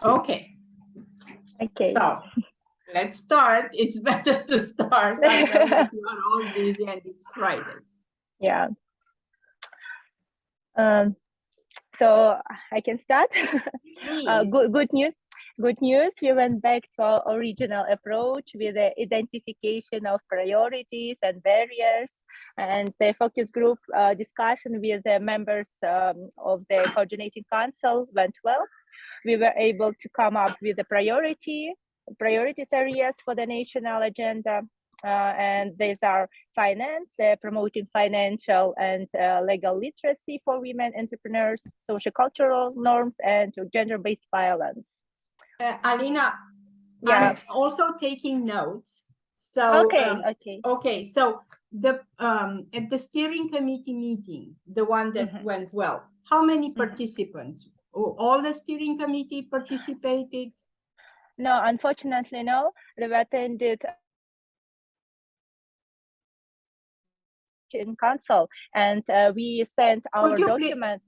Okay. Okay. So let's start. It's better to start. I know that you are all busy and it's Friday. Yeah. So I can start. Please. Good news. Good news. We went back to our original approach with the identification of priorities and barriers, and the focus group discussion with the members of the coordinating council went well. We were able to come up with the priorities areas for the national agenda. And these are finance, promoting financial and legal literacy for women entrepreneurs, social-cultural norms, and gender-based violence. Alina, Yeah. I'm also taking notes. So okay. So the at the steering committee meeting, the one that went well, how many participants? All the steering committee participated? No, unfortunately, no. They attended in council, and we sent our document.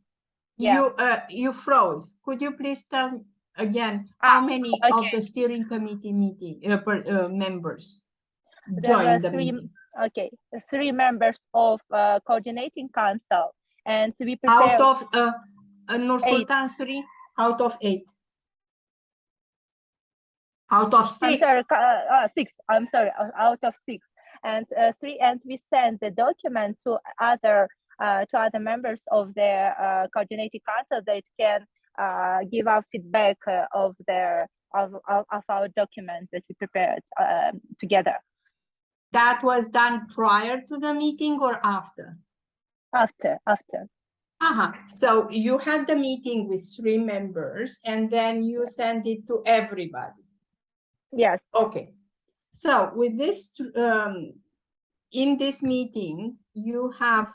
You froze. Could you please tell again how many of the steering committee members joined the meeting? Okay, 3 members of coordinating council, and we prepared out of Nur Sultan, sorry, out of 8. Out of 6. I'm sorry, 6. I'm sorry, out of 6, and 3. And we sent the document to other members of the coordinating council that can give our feedback of our document that we prepared together. That was done prior to the meeting or after? After. So you had the meeting with 3 members and then you sent it to everybody. Yes. Okay. So with this, in this meeting, you have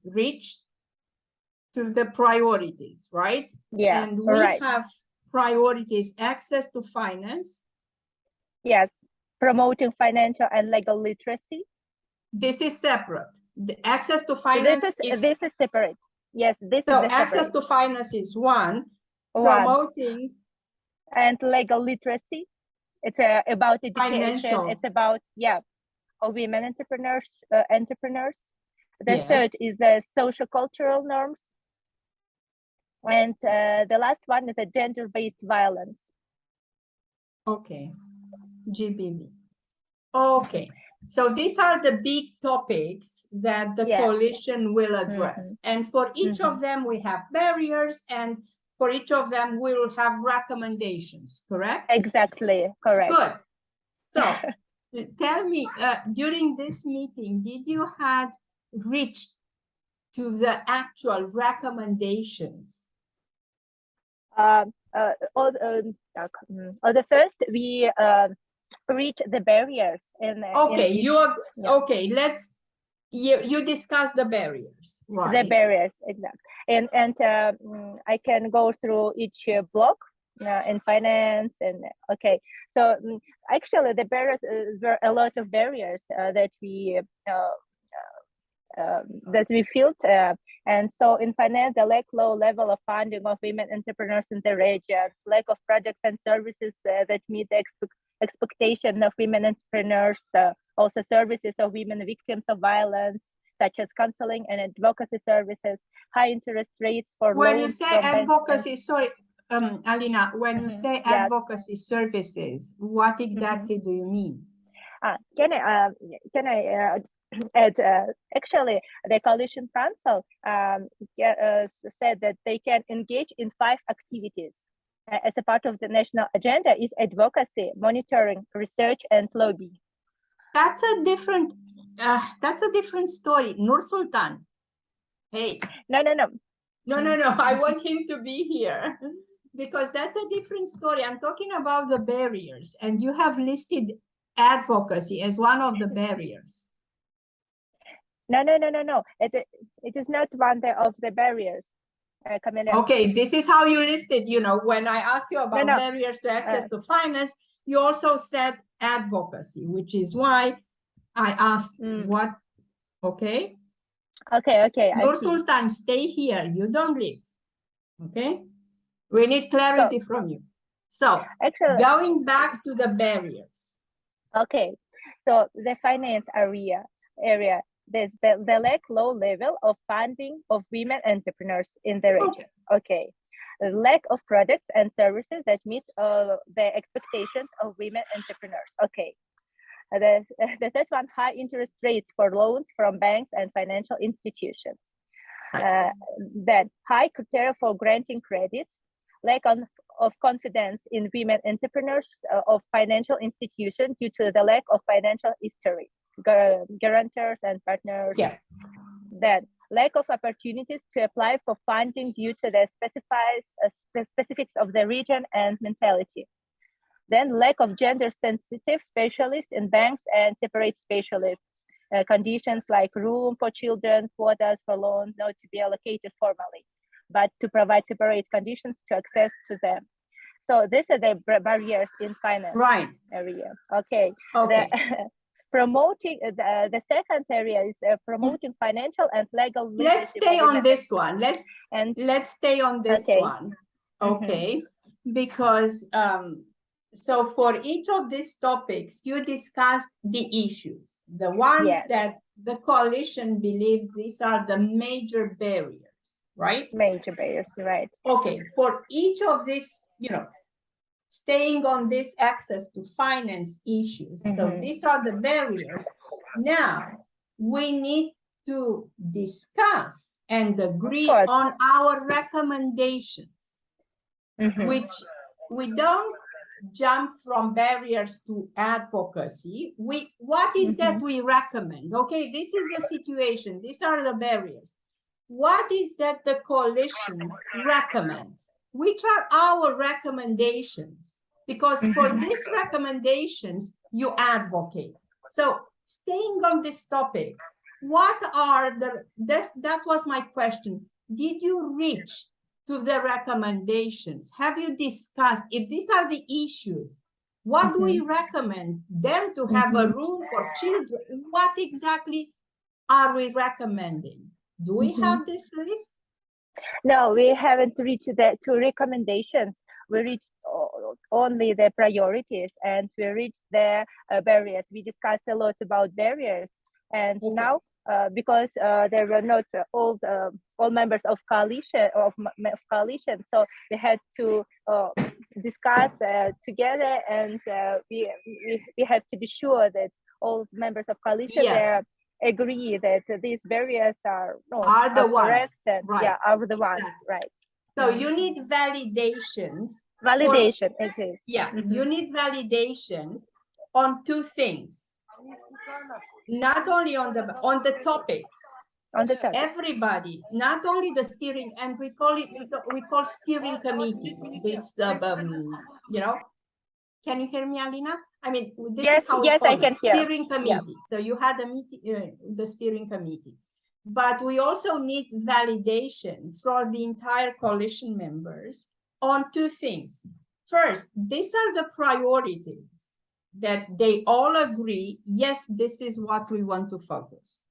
reached to the priorities, right? Yeah. And we have priorities: access to finance. Yes. Promoting financial and legal literacy. This is separate. The access to finance this is separate. Yes, this so is access separate. to finance is one. Promoting and legal literacy. It's about education. Financial. It's about women entrepreneurs. The third is the social cultural norms, and the last one is the gender-based violence. Okay, GBV. Okay, so these are the big topics that the coalition will address, and for each of them we have barriers, and for each of them we will have recommendations. Correct? Exactly. Correct. Good. So tell me, during this meeting, did you had reached to the actual recommendations? The first, we reach the barriers. Okay, let's you discuss the barriers. Right. The barriers, exactly. And I can go through each block in finance and so actually the barriers, there are a lot of barriers that we felt, and so in finance, the low level of funding of women entrepreneurs in the region, lack of products and services that meet the expectation of women entrepreneurs, also services of women victims of violence, such as counseling and advocacy services, high interest rates for when loans. You say advocacy, sorry, Alina, when you say advocacy services, what exactly do you mean? Can I add, actually, the coalition council said that they can engage in 5 activities as a part of the national agenda: is advocacy, monitoring, research, and lobbying. That's a different story. Nur Sultan. Hey. No. I want him to be here because that's a different story. I'm talking about the barriers, and you have listed advocacy as one of the barriers. No. It is not one of the barriers. Kamila. Okay, this is how you listed. When I asked you about barriers to access to finance, you also said advocacy, which is why I asked what. Okay. Okay. Nur Sultan, stay here. You don't leave. Okay. We need clarity from you. So Actually, going back to the barriers. Okay, so the finance area, there's the low level of funding of women entrepreneurs in the region. Okay. The lack of products and services that meet the expectations of women entrepreneurs. Okay. The third one, high interest rates for loans from banks and financial institutions. Then high criteria for granting credits, lack of confidence in women entrepreneurs of financial institutions due to the lack of financial history, guarantors and partners. Yeah. Then lack of opportunities to apply for funding due to the specifics of the region and mentality. Then lack of gender-sensitive specialists in banks and separate specialists. Conditions like room for children, quotas for loans not to be allocated formally, but to provide separate conditions to access to them. So these are the barriers in finance area. Okay. Promoting the second area is promoting financial and legal literacy. Let's stay on this one. Let's stay on this one. Okay. Because so for each of these topics, you discussed the issues. The one that the coalition believes these are the major barriers, right? Major barriers, right. Okay, for each of these, you know, staying on this access to finance issues. So these are the barriers. Now, we need to discuss and agree on our recommendations, which we don't jump from barriers to advocacy. What is that we recommend? Okay, this is the situation. These are the barriers. What is that the coalition recommends? Which are our recommendations? Because for these recommendations, you advocate. So staying on this topic, what are that was my question. Did you reach to the recommendations? Have you discussed, if these are the issues, what do we recommend them to have a room for children? What exactly are we recommending? Do we have this list? No, we haven't reached the two recommendations. We reached only the priorities and we reached the barriers. We discussed a lot about barriers, and now because there were not all members of coalition so we had to discuss together, and we have to be sure that all members of coalition agree that these barriers are the ones, correct and are the ones, right. So you need validations. Validation, it is. Yeah, you need validation on two things. Not only on the topics. On the topic. Everybody, not only the steering, and we call steering committee. This, you know, can you hear me, Alina? I mean, this is how we call it, steering committee. So you had a meeting, the steering committee. But we also need validation for the entire coalition members on two things. First, these are the priorities that they all agree, yes, this is what we want to focus.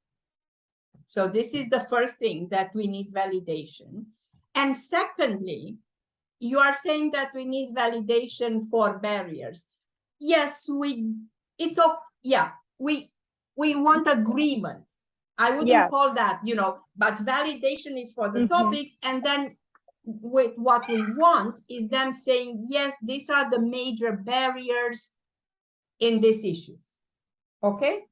So this is the first thing that we need validation. And secondly, you are saying that we need validation for barriers. Yes, we want agreement. I wouldn't call that, you know, but validation is for the topics, and then with what we want is them saying, yes, these are the major barriers in these issues. Okay?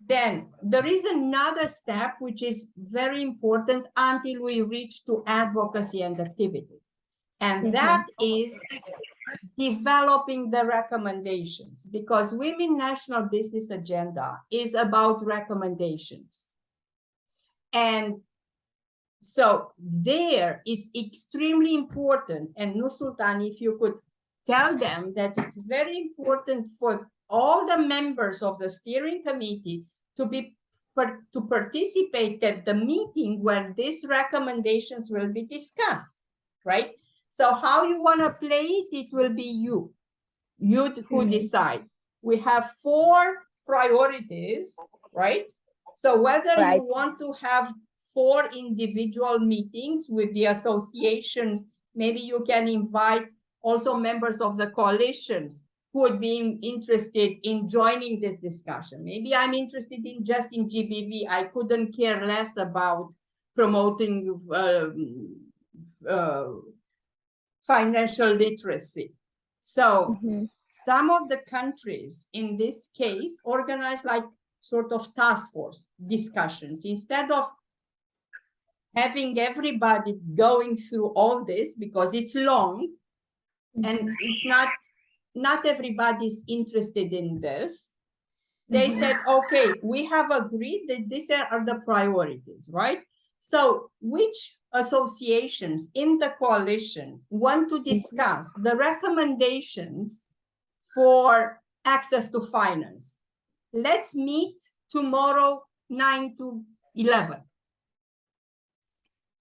Then there is another step which is very important until we reach to advocacy and activities. And that is developing the recommendations, because Women National Business Agenda is about recommendations. And so there it's extremely important, and Nursultan, if you could tell them that it's very important for all the members of the steering committee to participate at the meeting where these recommendations will be discussed, right? So how you want to play it, it will be you who decide. We have 4 priorities, right? So whether you want to have 4 individual meetings with the associations. Maybe you can invite also members of the coalitions who would be interested in joining this discussion. Maybe I'm interested in just in GBV. I couldn't care less about promoting financial literacy. So some of the countries in this case organize like sort of task force discussions. Instead of having everybody going through all this, because it's long and it's not everybody's interested in this, they said, okay, we have agreed that these are the priorities, right? So which associations in the coalition want to discuss the recommendations for access to finance? Let's meet tomorrow 9 to 11.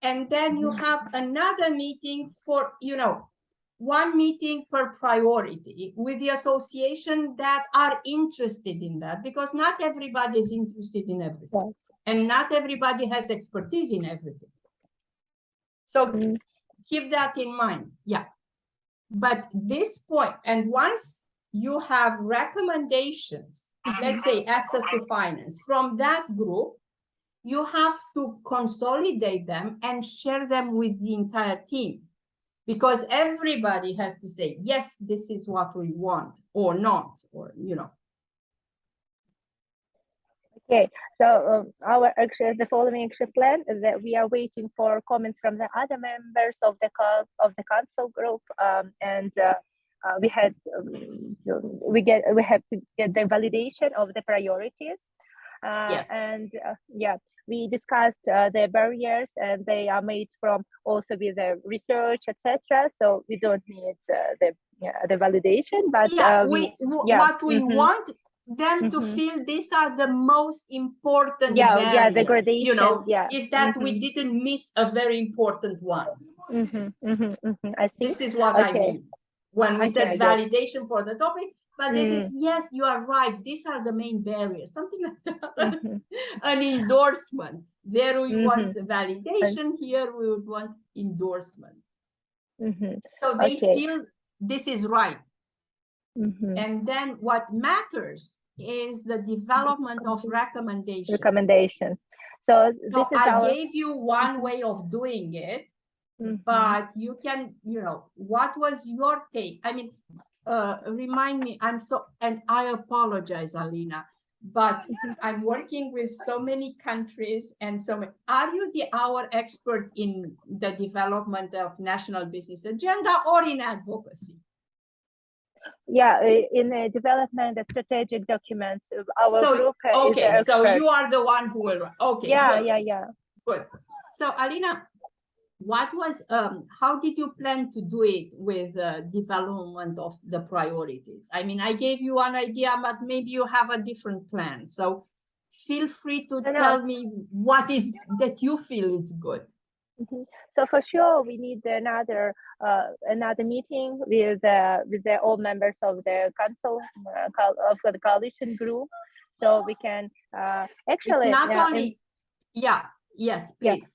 And then you have another meeting for, you know, 1 meeting per priority with the association that are interested in that, because not everybody is interested in everything. And not everybody has expertise in everything. So keep that in mind. Yeah. But this point, and once you have recommendations, let's say access to finance from that group, you have to consolidate them and share them with the entire team, because everybody has to say, yes, this is what we want, or not, or, you know. Okay, so the following action plan is that we are waiting for comments from the other members of the council group, and we have to get the validation of the priorities. Yes. And yeah, we discussed the barriers, and they are made from also with the research, etc. So we don't need the validation, but what we want them to feel, these are the most important barriers, the gradation, you know, is that we didn't miss a very important one. I see. This is what I mean when we said validation for the topic. But this is, yes, you are right, these are the main barriers, something like that. An endorsement. There we want validation, here we would want endorsement. So they feel this is right. And then what matters is the development of recommendations. So I gave you one way of doing it, but you can, you know, what was your take? I mean, remind me, and I apologize, Alina, but I'm working with so many countries and so many. Are you our expert in the development of national business agenda or in advocacy? Yeah, in the development of strategic documents, our group is the expert. So you are the one who will. Okay. Yeah. Good. So Alina, what was how did you plan to do it with development of the priorities? I mean, I gave you one idea, but maybe you have a different plan. So feel free to tell me what is that you feel is good. So for sure, we need another meeting with all members of the council of the coalition group, so we can actually. It's not only. Yes, please.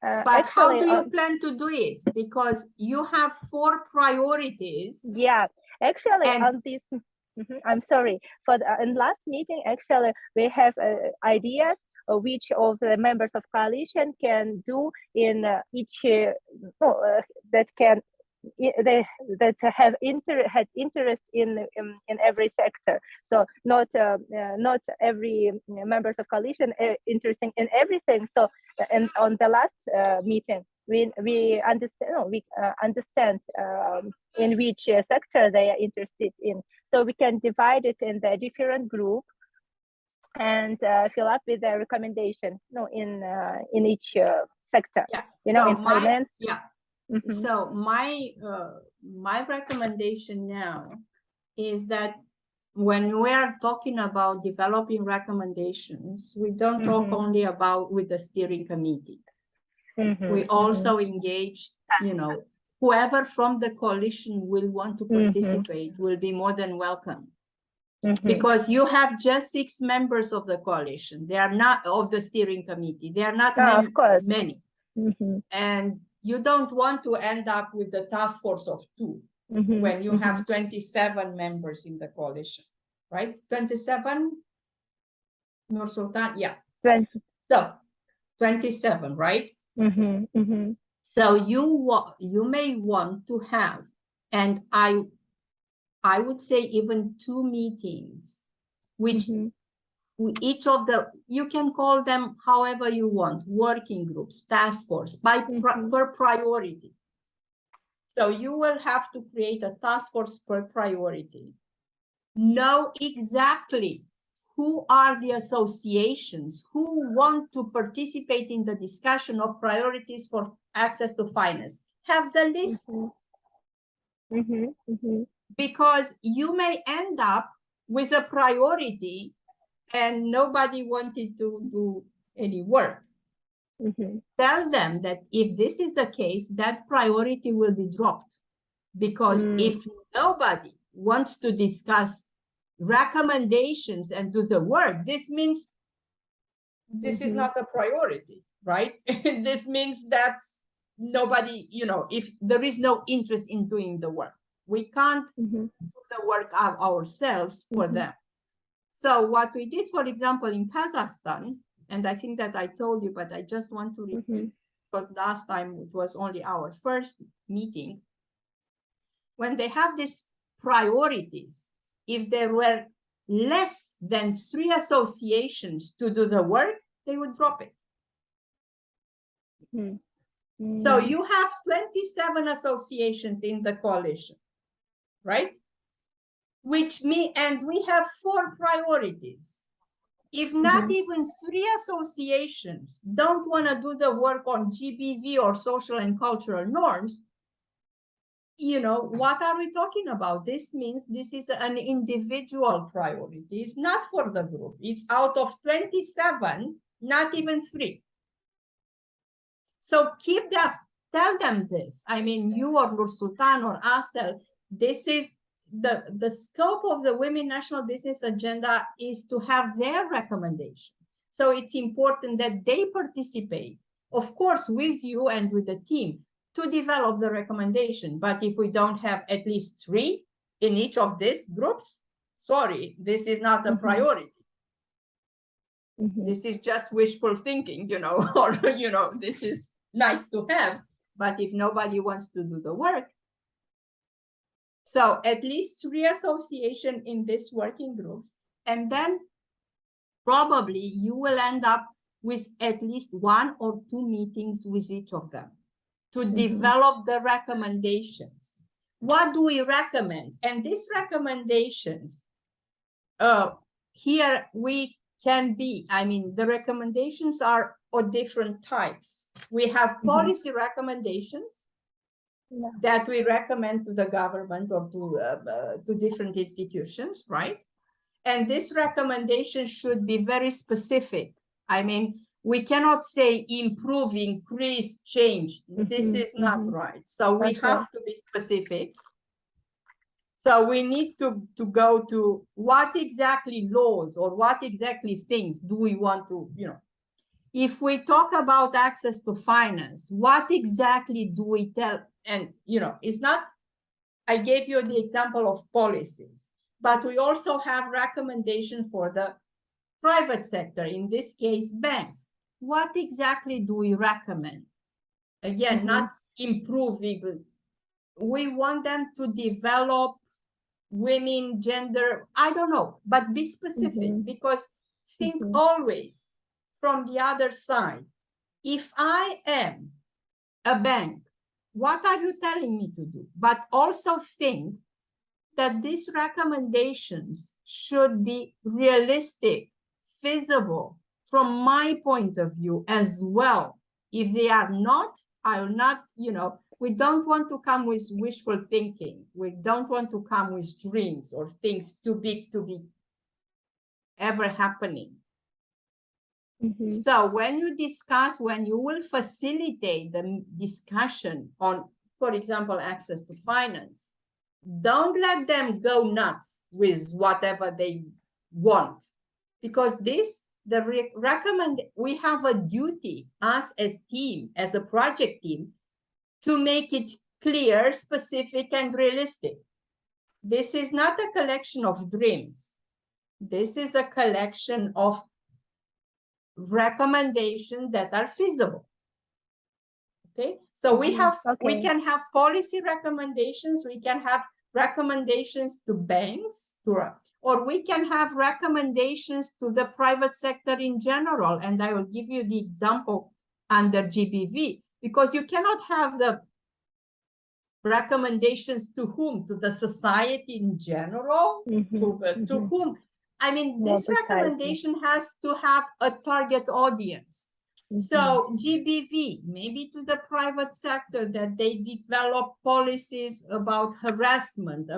But actually, how do you plan to do it? Because you have 4 priorities. Yeah, actually, on this. I'm sorry. In last meeting, actually, we have ideas which of the members of coalition can do in each that have interest in every sector. So not every members of coalition interested in everything. So and on the last meeting, we understand in which sector they are interested in. So we can divide it in the different group and fill up with the recommendation in each sector. In finance. So my recommendation now is that when we are talking about developing recommendations, we don't talk only about with the steering committee. We also engage, you know, whoever from the coalition will want to participate will be more than welcome. because you have just 6 members of the coalition. They are not of the steering committee. They are not of course. many. And you don't want to end up with the task force of 2 when you have 27 members in the coalition, right? 27, Nur Sultan, yeah. 20. So 27, right? So you may want to have, and I would say even 2 meetings, which each of you can call them however you want, working groups, task force, per priority. So you will have to create a task force per priority. Know exactly who are the associations who want to participate in the discussion of priorities for access to finance. Have the list. Because you may end up with a priority and nobody wanted to do any work. Tell them that if this is the case, that priority will be dropped. Because if nobody wants to discuss recommendations and do the work, this means this is not a priority, right? This means that nobody, if there is no interest in doing the work, we can't do the work ourselves for them. So what we did, for example, in Kazakhstan, and I think that I told you, but I just want to repeat, because last time it was only our first meeting. When they have these priorities, if there were less than 3 associations to do the work, they would drop it. So you have 27 associations in the coalition, right? And we have 4 priorities. If not even 3 associations don't want to do the work on GBV or social and cultural norms, what are we talking about? This means this is an individual priority. It's not for the group. It's out of 27, not even 3. So keep that, tell them this. I mean, you or Nur Sultan or Asel, this is the scope of the Women National Business Agenda is to have their recommendation. So it's important that they participate, of course, with you and with the team to develop the recommendation. But if we don't have at least 3 in each of these groups, sorry, this is not a priority. This is just wishful thinking, or, this is nice to have, but if nobody wants to do the work. So at least 3 associations in this working groups, and then probably you will end up with at least 1 or 2 meetings with each of them to develop the recommendations. What do we recommend? And these recommendations, here we can be, the recommendations are of different types. We have policy recommendations that we recommend to the government or to different institutions, right? And this recommendation should be very specific. We cannot say improve, increase, change. This is not right. So we have to be specific. So we need to go to what exactly laws or what exactly things do we want to, if we talk about access to finance, what exactly do we tell? And, it's not, I gave you the example of policies, but we also have recommendations for the private sector, in this case, banks. What exactly do we recommend? Again, not improve even. We want them to develop women, gender, I don't know, but be specific, because think always from the other side. If I am a bank, what are you telling me to do? But also think that these recommendations should be realistic, feasible from my point of view as well. If they are not, I will not, we don't want to come with wishful thinking. We don't want to come with dreams or things too big to be ever happening. So when you discuss, when you will facilitate the discussion on, for example, access to finance, Don't let them go nuts with whatever they want, because we have a duty, us as team, as a project team, to make it clear, specific, and realistic. This is not a collection of dreams. This is a collection of recommendations that are feasible. Okay, so we can have policy recommendations, we can have recommendations to banks, or we can have recommendations to the private sector in general. And I will give you the example under GBV, because you cannot have the recommendations to whom? To the society in general? To whom? I mean, this recommendation has to have a target audience. So GBV, maybe to the private sector, that they develop policies about harassment,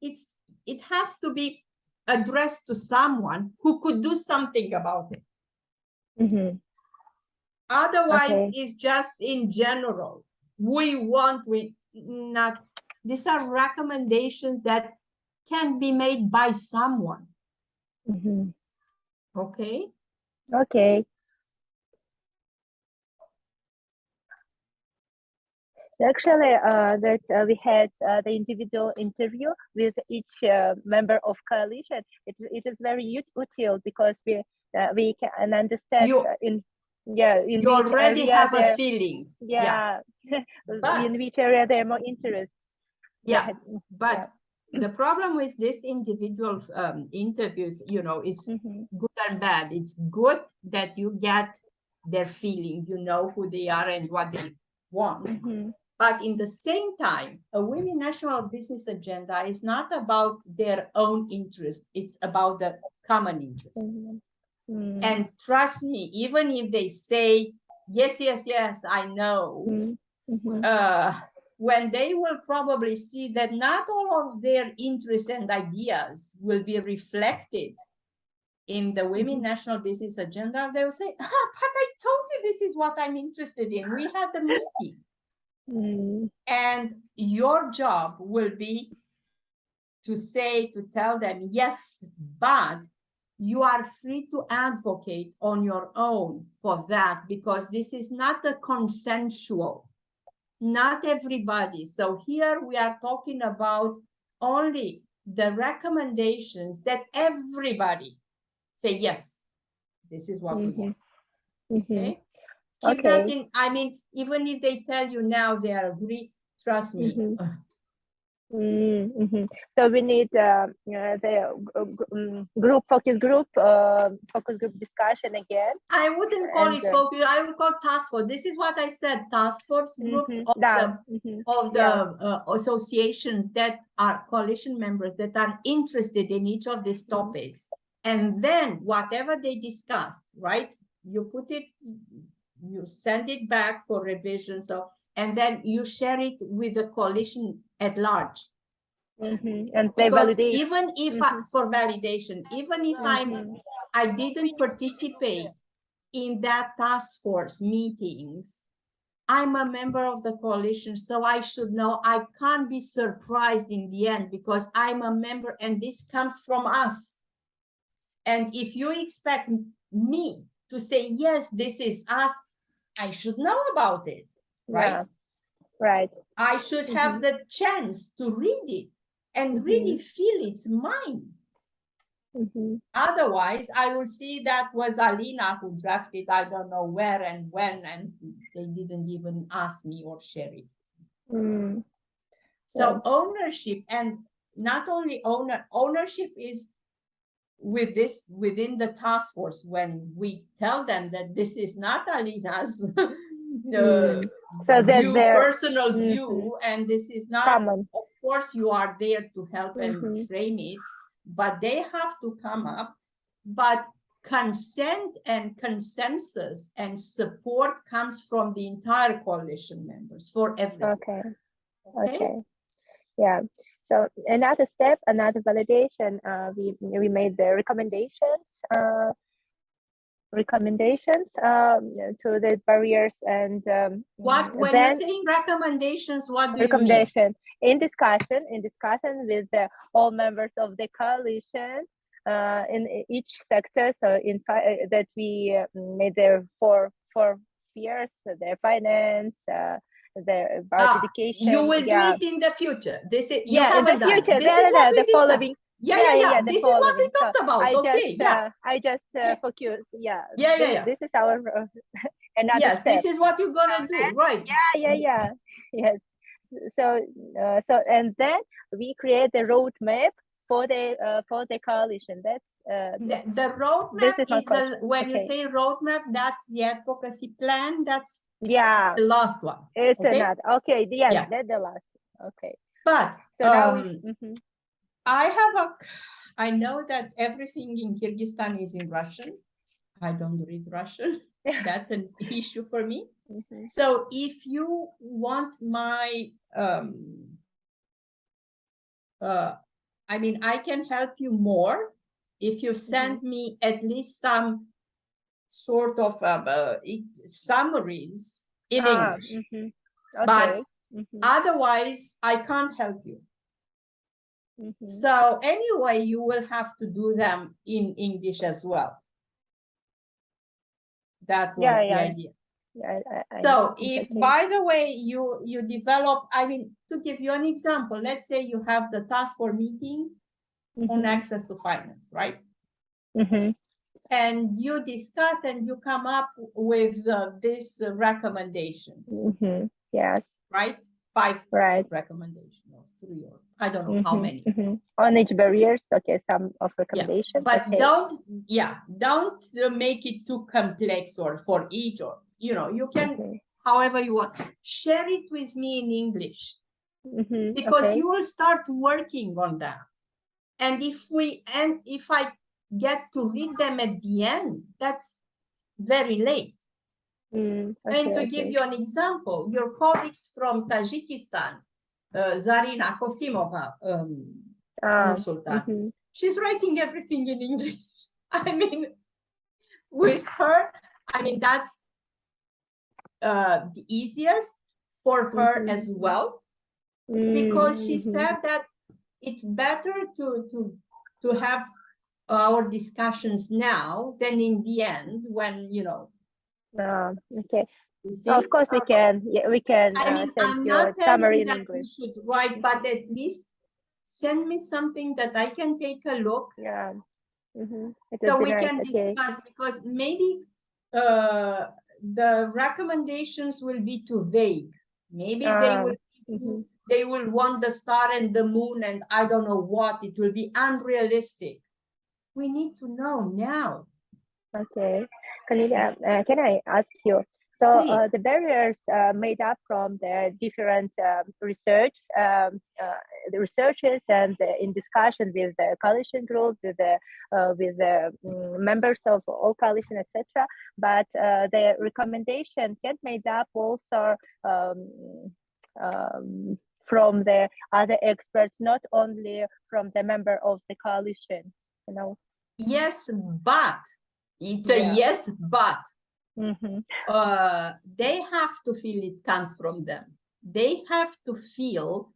it has to be addressed to someone who could do something about it. Otherwise, it's just in general. These are recommendations that can be made by someone. Okay? Okay. Actually, we had the individual interview with each member of coalition. It is very useful, because we can understand you already have a feeling. In which area they're more interested. But the problem with this individual interviews, is good and bad. It's good that you get their feeling, you know who they are and what they want. But in the same time, a Women National Business Agenda is not about their own interest. It's about the common interest. And trust me, even if they say, yes, I know, when they will probably see that not all of their interests and ideas will be reflected in the Women National Business Agenda, they will say, but I told you this is what I'm interested in. We had the meeting. And your job will be to tell them, yes, but you are free to advocate on your own for that, because this is not a consensual, not everybody. So here we are talking about only the recommendations that everybody say, yes, this is what we want. Okay? Keep that in, I mean, even if they tell you now they are agree, trust me. So we need the focus group discussion again. I wouldn't call it focus. I would call task force. This is what I said. Task force groups of the associations that are coalition members that are interested in each of these topics, and then whatever they discuss, right? You put it, you send it back for revision. So, and then you share it with the coalition at large. And because even if for validation, even if I didn't participate in that task force meetings, I'm a member of the coalition, so I should know. I can't be surprised in the end, because I'm a member and this comes from us. And if you expect me to say, yes, this is us, I should know about it, right? Right. I should have the chance to read it and really feel it's mine. Otherwise, I will see that was Alina who drafted, I don't know where and when, and they didn't even ask me or share it. So ownership, and not only ownership is within the task force, when we tell them that this is not Alina's personal view, and this is not common. Of course, you are there to help and frame it, but they have to come up. But consent and consensus and support comes from the entire coalition members for everything. Okay. Yeah. So another step, another validation, we made the recommendations recommendations to the barriers and what when then you're saying recommendations, what do recommendation in discussion with all members of the coalition in each sector. So in that we made there four spheres: the finance, the about education. You will do it in the future. This is you in the future. This is what we the following. Yeah. This is what we So talked about. I just focus. This is our another yes. step. This is what you're gonna do, right? Yeah. Yes. So and then we create the roadmap for the coalition. That's the roadmap is when you say roadmap, that's the advocacy plan. That's the last one. It's another. Okay. That's the last. Okay. But so now I know that everything in Kyrgyzstan is in Russian. I don't read Russian. That's an issue for me. So if you want my I mean, I can help you more if you send me at least some sort of summaries in English. Okay. But otherwise, I can't help you. So anyway, you will have to do them in English as well. That was the idea. So if, by the way, you develop, I mean, to give you an example, let's say you have the task force meeting on access to finance, right? And you discuss and you come up with this recommendation. Yes. Right? 5 recommendations, or 3, or I don't know how many. On each barriers, okay, some of recommendations. But don't make it too complex or for each, or you can however you want. Share it with me in English because you will start working on that. And if I get to read them at the end, that's very late. And to give you an example, your colleagues from Tajikistan, Zarina Kosimova, Nursultan, she's writing everything in English. I mean, with her, I mean, that's the easiest for her as well, because she said that it's better to have our discussions now than in the end when, okay. Of course we can. Yeah, we can. I mean, I'm not summary in English. You should write, but at least send me something that I can take a look. So we can discuss, because maybe the recommendations will be too vague. Maybe they will want the star and the moon and I don't know what. It will be unrealistic. We need to know now. Okay. Kamila, can I ask you? So the barriers made up from the different research, the researchers, and in discussion with the coalition group, with the members of all coalition, etc. But the recommendation get made up also from the other experts, not only from the member of the coalition. Yes, but it's a yes, but. They have to feel it comes from them. They have to feel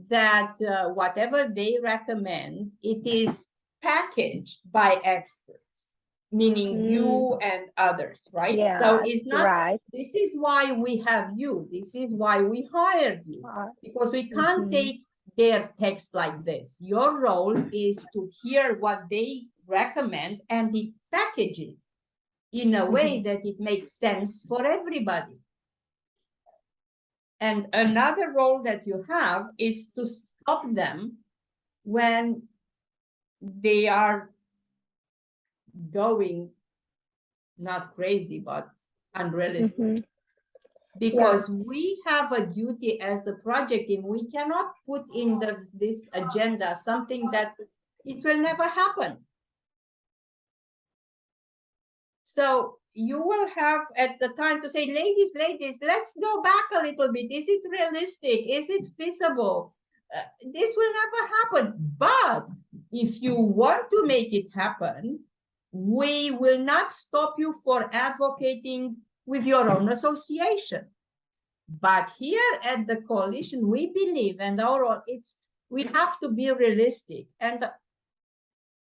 that whatever they recommend, it is packaged by experts, meaning you and others, right? So it's not, this is why we have you. This is why we hired you, because we can't take their text like this. Your role is to hear what they recommend and package it in a way that it makes sense for everybody. And another role that you have is to stop them when they are going not crazy, but unrealistic. Because we have a duty as a project team. We cannot put in this agenda something that it will never happen. So you will have at the time to say, ladies, let's go back a little bit. Is it realistic? Is it feasible? This will never happen. But if you want to make it happen, we will not stop you for advocating with your own association. But here at the coalition, we believe, and we have to be realistic. And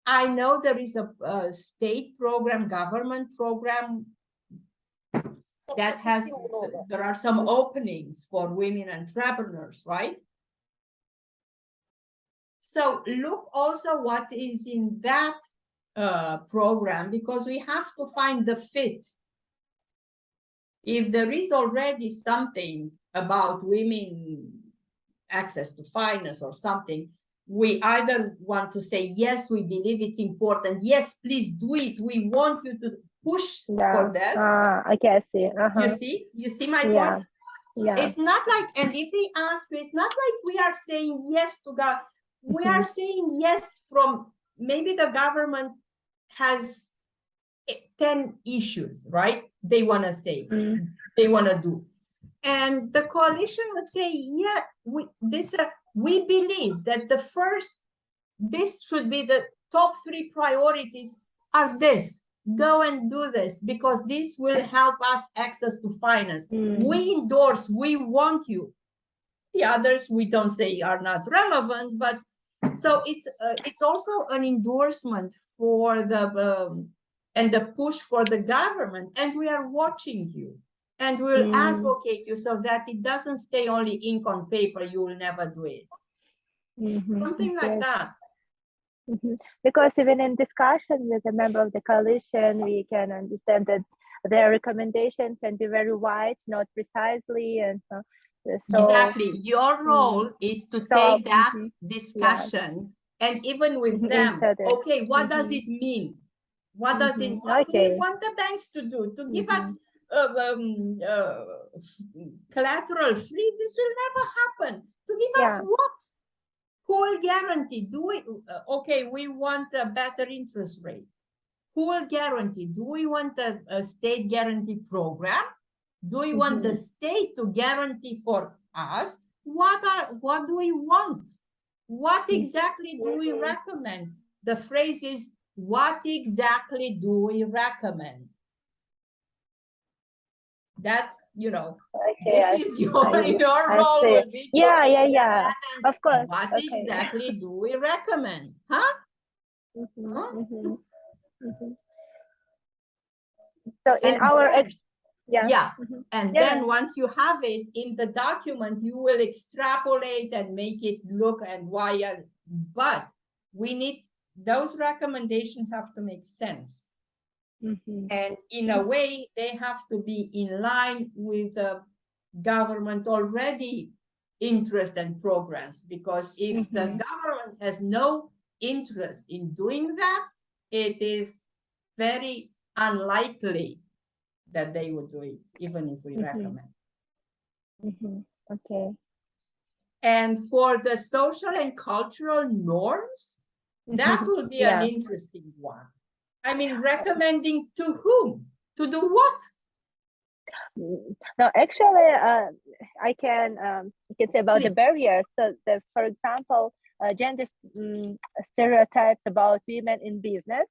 I know there is a state program, government program that there are some openings for women entrepreneurs, right? So look also what is in that program, because we have to find the fit. If there is already something about women access to finance or something, we either want to say, yes, we believe it's important. Yes, please do it. We want you to push for this. Okay, I see. You see my point? Yeah. It's not like, and if they ask you, it's not like we are saying yes to God. We are saying yes from, maybe the government has 10 issues, right? They want to say, they want to do. And the coalition would say, yeah, we believe that this should be the top 3 priorities are this. Go and do this, because this will help us access to finance. We endorse, we want you. The others we don't say are not relevant, but so it's also an endorsement for the and the push for the government, and we are watching you, and we'll advocate you so that it doesn't stay only ink on paper. You will never do it. Something like that. Because even in discussion with a member of the coalition, we can understand that their recommendation can be very wide, not precisely, and so exactly. Your role is to take that discussion and even with them, okay, what does it mean? What does it? What do we want the banks to do? To give us collateral free? This will never happen. To give us what? Who will guarantee? Do we? Okay, we want a better interest rate. Who will guarantee? Do we want a state guarantee program? Do we want the state to guarantee for us? What do we want? What exactly do we recommend? The phrase is, what exactly do we recommend? That's, this is your role will be to of course. What exactly do we recommend? Huh? So in our and then once you have it in the document, you will extrapolate and make it look and why. But we need those recommendations have to make sense. And in a way, they have to be in line with the government already interest and progress. Because if the government has no interest in doing that, it is very unlikely that they would do it, even if we recommend. Okay. And for the social and cultural norms, that will be an interesting one. I mean, recommending to whom? To do what? No, actually, I can say about the barriers. So, for example, gender stereotypes about women in business,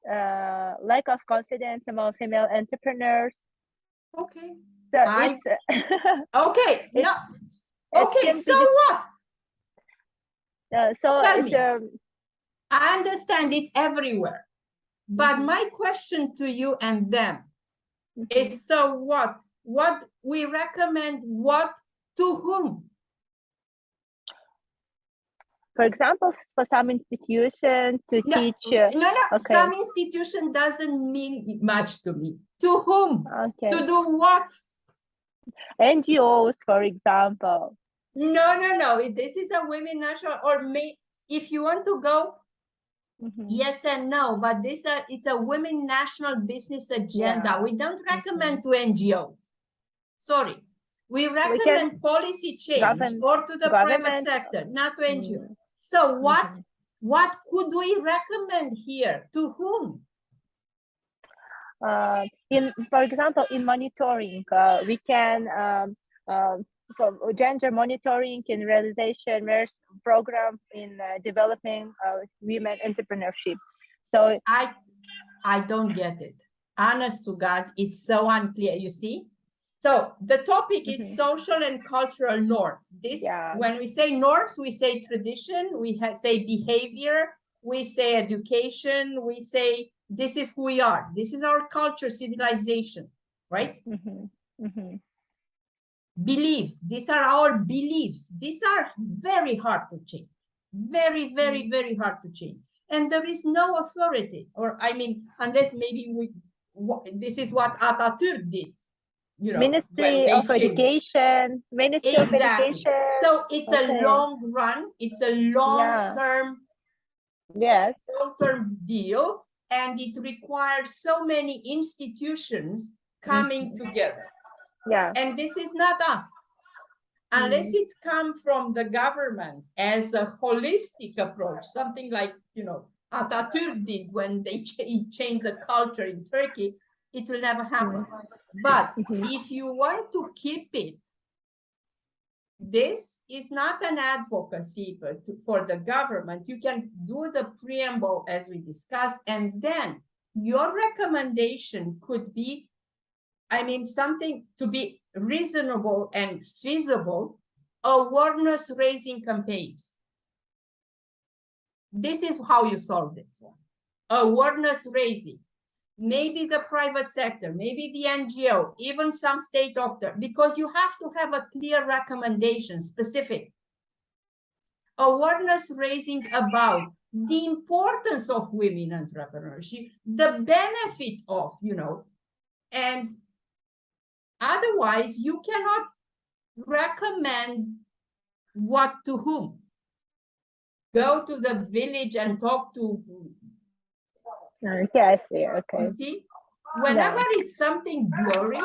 lack of confidence among female entrepreneurs. Okay. So okay. No. Okay. So what? So tell me. I understand it's everywhere, but my question to you and them is: so what? What we recommend? What to whom? For example, for some institutions to teach. No. Some institution doesn't mean much to me. To whom? To do what? NGOs, for example. No. This is a women national, or if you want to go. Yes and no, but it's a women national business agenda. We don't recommend to NGOs. Sorry. We recommend policy change or to the private sector, not to NGOs. So what could we recommend here? To whom? For example, in monitoring, we can for gender monitoring in realization program in developing women entrepreneurship. So I don't get it. Honest to God, it's so unclear, you see? So the topic is social and cultural norms. This, when we say norms, we say tradition, we say behavior, we say education, we say this is who we are. This is our culture, civilization, right? Beliefs, these are our beliefs. These are very hard to change. Very, very, very hard to change. And there is no authority, or I mean, unless maybe this is what Atatürk did. You know, Ministry of Education, Ministry of Education. So it's a long run, it's a long-term long-term deal, and it requires so many institutions coming together. And this is not us. Unless it's come from the government as a holistic approach, something like, you know, Atatürk did when they changed the culture in Turkey, it will never happen. But if you want to keep it, this is not an advocacy for the government. You can do the preamble as we discussed, and then your recommendation could be, I mean, something to be reasonable and feasible, awareness raising campaigns. This is how you solve this one. Awareness raising. Maybe the private sector, maybe the NGO, even some state doctor, because you have to have a clear recommendation, specific. Awareness raising about the importance of women entrepreneurship, the benefit of, you know, and otherwise you cannot recommend what to whom. Go to the village and talk to. Okay, I see. Okay. You see, whenever it's something blurry,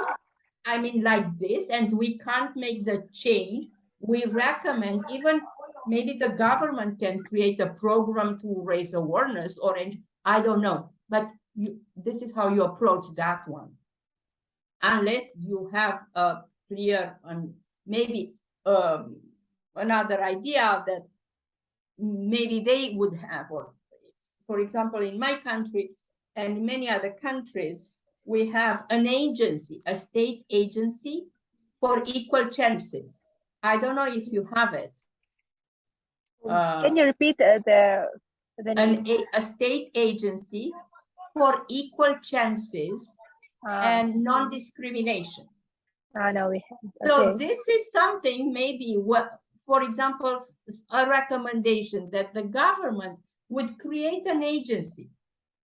I mean, like this, and we can't make the change, we recommend even maybe the government can create a program to raise awareness, or I don't know, but this is how you approach that one. Unless you have a clear and maybe another idea that maybe they would have, or for example, in my country and many other countries, we have an agency, a state agency for equal chances. I don't know if you have it. Can you repeat the name? A state agency for equal chances and non-discrimination. No, we haven't. So this is something maybe what, for example, a recommendation that the government would create an agency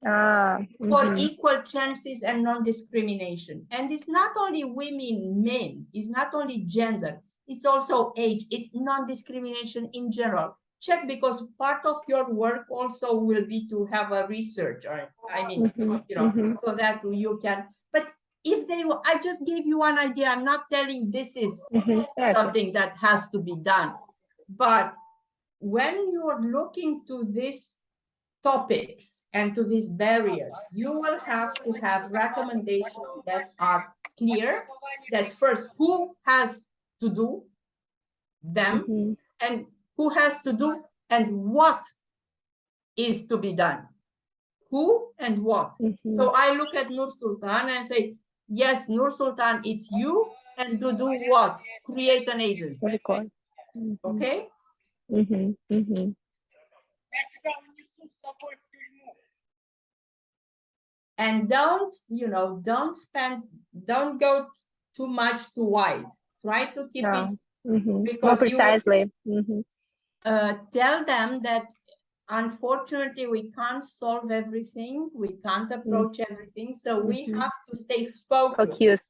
for equal chances and non-discrimination. And it's not only women, men, it's not only gender, it's also age, it's non-discrimination in general. Check, because part of your work also will be to have a research, or I mean, you know, so that you can, but if they, I just gave you one idea, I'm not telling this is something that has to be done. But when you're looking to these topics and to these barriers, you will have to have recommendations that are clear, that first, who has to do them, and who has to do, and what is to be done. Who and what. So I look at Nur Sultan and say, yes, Nur Sultan, it's you, and to do what? Create an agency. Okay? And don't, you know, don't go too much too wide. Try to keep it, because more precisely. Tell them that unfortunately we can't solve everything, we can't approach everything, so we have to stay focused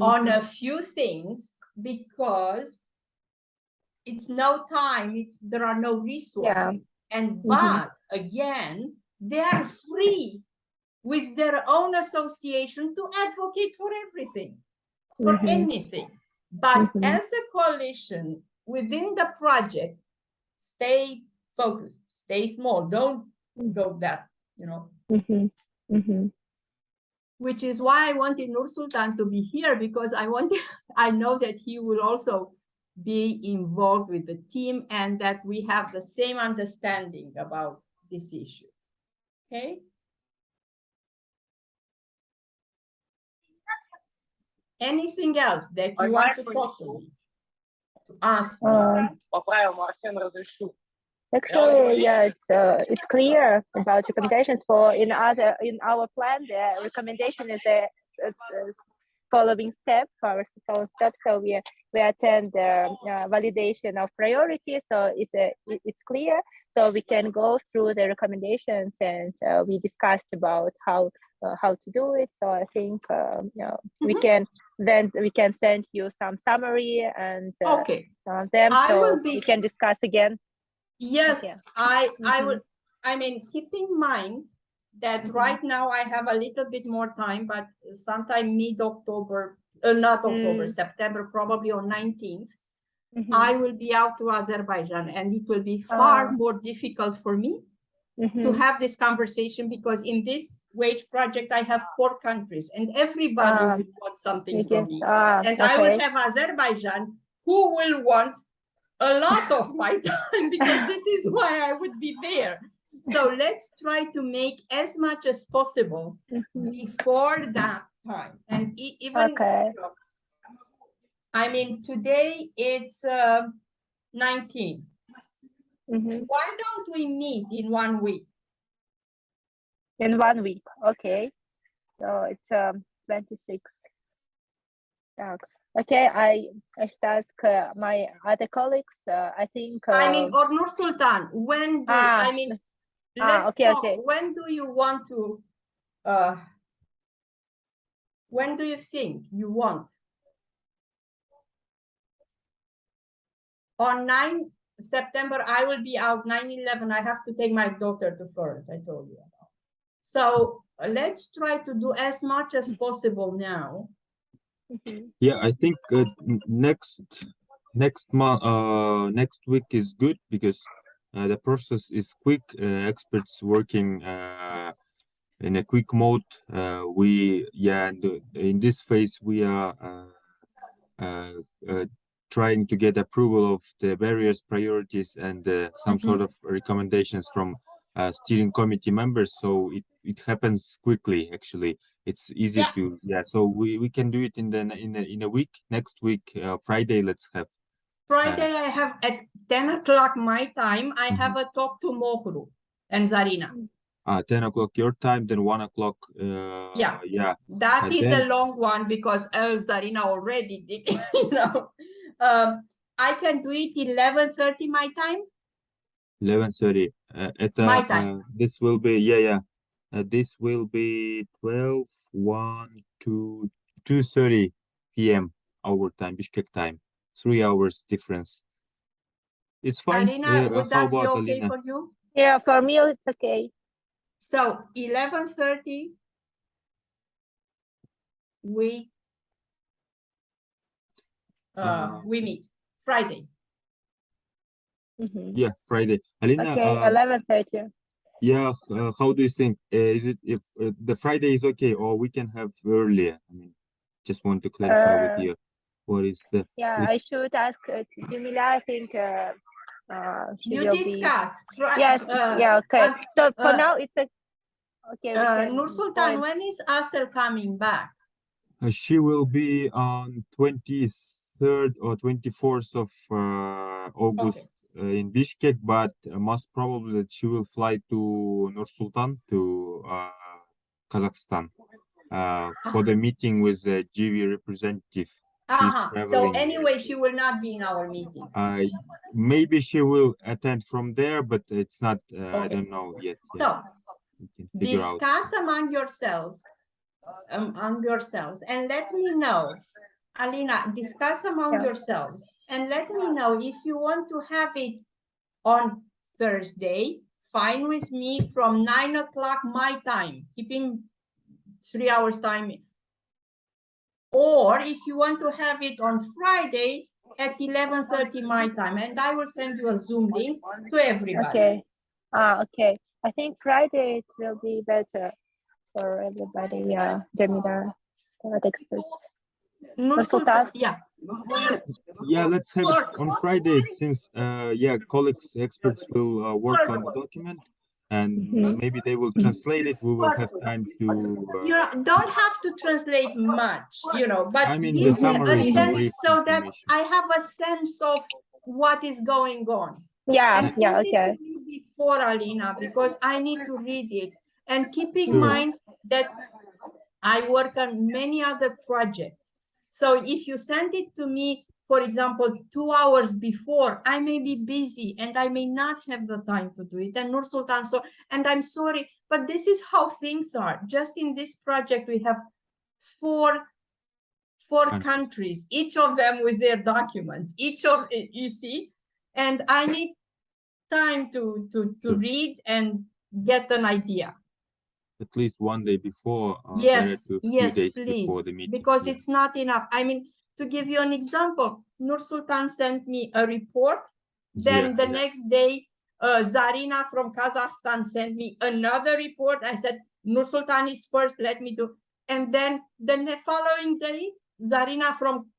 on a few things, because it's no time, there are no resources, and but again, they are free with their own association to advocate for everything, for anything. But as a coalition within the project, stay focused, stay small, don't go that, you know. Which is why I wanted Nur Sultan to be here, because I know that he will also be involved with the team, and that we have the same understanding about this issue. Okay. Anything else that you want to talk to me? To ask me? Actually, yeah, it's clear about recommendations for in our plan. The recommendation is a following step, first step. So we attend the validation of priorities. So it's clear. So we can go through the recommendations, and we discussed about how to do it. So I think we can send you some summary and Okay. them, I so will be. we can discuss again. Yes, Okay. I would. I mean, keep in mind that right now I have a little bit more time, but sometime mid-October, not October, September, probably on 19th, I will be out to Azerbaijan, and it will be far more difficult for me to have this conversation, because in this wage project I have 4 countries, and everybody will want something from me, and I will have Azerbaijan who will want a lot of my time, because this is why I would be there. So let's try to make as much as possible before that time. And even, I mean, today it's 19. Why don't we meet in 1 week? In 1 week, okay. So it's 26. Okay, I should ask my other colleagues. I think. I mean, or Nur Sultan, when do I mean? Let's talk. Okay. When do you want to? When do you think you want? On 9 September, I will be out. 9/11. I have to take my daughter to Florence. I told you. So let's try to do as much as possible now. Yeah, I think next month, next week is good, because the process is quick. Experts working in a quick mode. And in this phase we are trying to get approval of the various priorities and some sort of recommendations from steering committee members. So it happens quickly. Actually, it's easy to So we can do it in a week. Next week, Friday. Let's have. Friday, I have at 10 o'clock my time. I have a talk to Mohru and Zarina. 10 o'clock your time, then 1 o'clock. Yeah. That is a long one, because Zarina already did it, you know. I can do it 11:30 my time. 11:30 at my time. This will be this will be 12, 1, 2, 2:30 p.m. our time, Bishkek time. 3 hours difference. It's fine. Alina, would that be okay Alina? for you? Yeah, for me it's okay. So 11:30 we meet Friday. Yeah, Friday. Alina, okay, 11:30. Yeah, how do you think? Is it if the Friday is okay, or we can have earlier? I mean, just want to clarify with you. What is the? Yeah, I should ask Jamila. I think you discuss. Yes. Okay. So for now, it's a okay. Nur Sultan, when is Asel coming back? She will be on 23rd or 24th of August in Bishkek, but most probably that she will fly to Nur Sultan, to Kazakhstan, for the meeting with the GV representative. So anyway, she will not be in our meeting. Maybe she will attend from there, but it's not. I don't know yet. So discuss among yourselves, and let me know. Alina, discuss among yourselves and let me know if you want to have it on Thursday. Fine with me, from 9 o'clock my time, keeping 3 hours time. Or if you want to have it on Friday at 11:30 my time, and I will send you a Zoom link to everybody. Okay. Okay. I think Friday it will be better for everybody. Yeah, Jamila, expert. Yeah, let's have it on Friday, since colleagues, experts will work on the document. and maybe they will translate it. We will have time to. You don't have to translate much, but I mean, the give me a summary, some sense brief so that information. I have a sense of what is going on. Yeah, And yeah, send it okay. to me before, Alina, because I need to read it. And keep in Sure. mind that I work on many other projects. So if you send it to me, for example, 2 hours before, I may be busy and I may not have the time to do it. And Nur Sultan, and I'm sorry, but this is how things are. Just in this project, we have four countries, each of them with their documents, you see, and I need time to read and get an idea. At least one day before, Yes, better to a few yes, days please, before the meeting. because it's not enough. I mean, to give you an example, Nur Sultan sent me a report. Then the next day, Zarina from Kazakhstan sent me another report. I said, Nur Sultan is first, let me do. And then the following day, Zarina from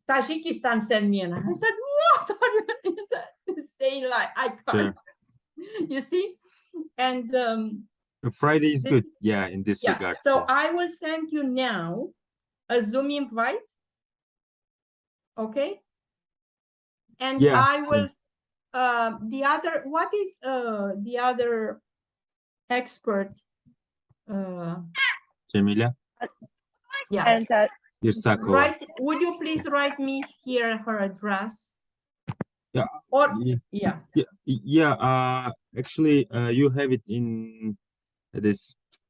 Tajikistan sent me, and I said, what are you staying like? I can't. Sure. You see? And Friday is good, yeah, in this regard. So I will send you now a Zoom invite, okay? And I will, what is the other expert? Jamila? Yeah. And Would you please write me here her address? Yeah. Or, actually, you have it in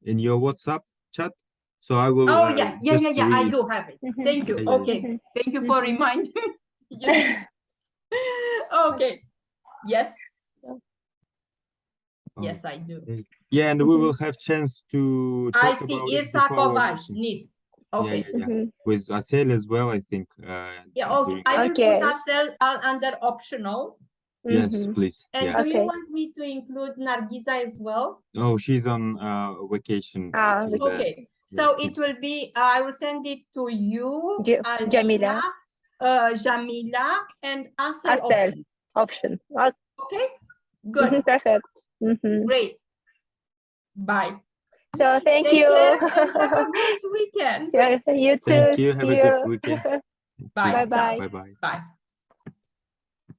your WhatsApp chat. So I will. Oh, yeah. I do have it. Thank you. Okay. Thank you for reminding me. Okay. Yes. Yes, I do. Yeah, and we will have chance to talk about it before our meeting. Nice. Okay. With Asel as well, I think. Okay. I will put Asel under optional. Yes, please. And do you want me to include Nargiza as well? No, she's on vacation. Okay. So it will be, I will send it to you, Alina, Jamila, and Asel option. Okay, good. Perfect. Great. Bye. So thank you. And have a great weekend. Yeah, you too. Thank you. Have a good weekend. Bye. Bye. Bye. Bye.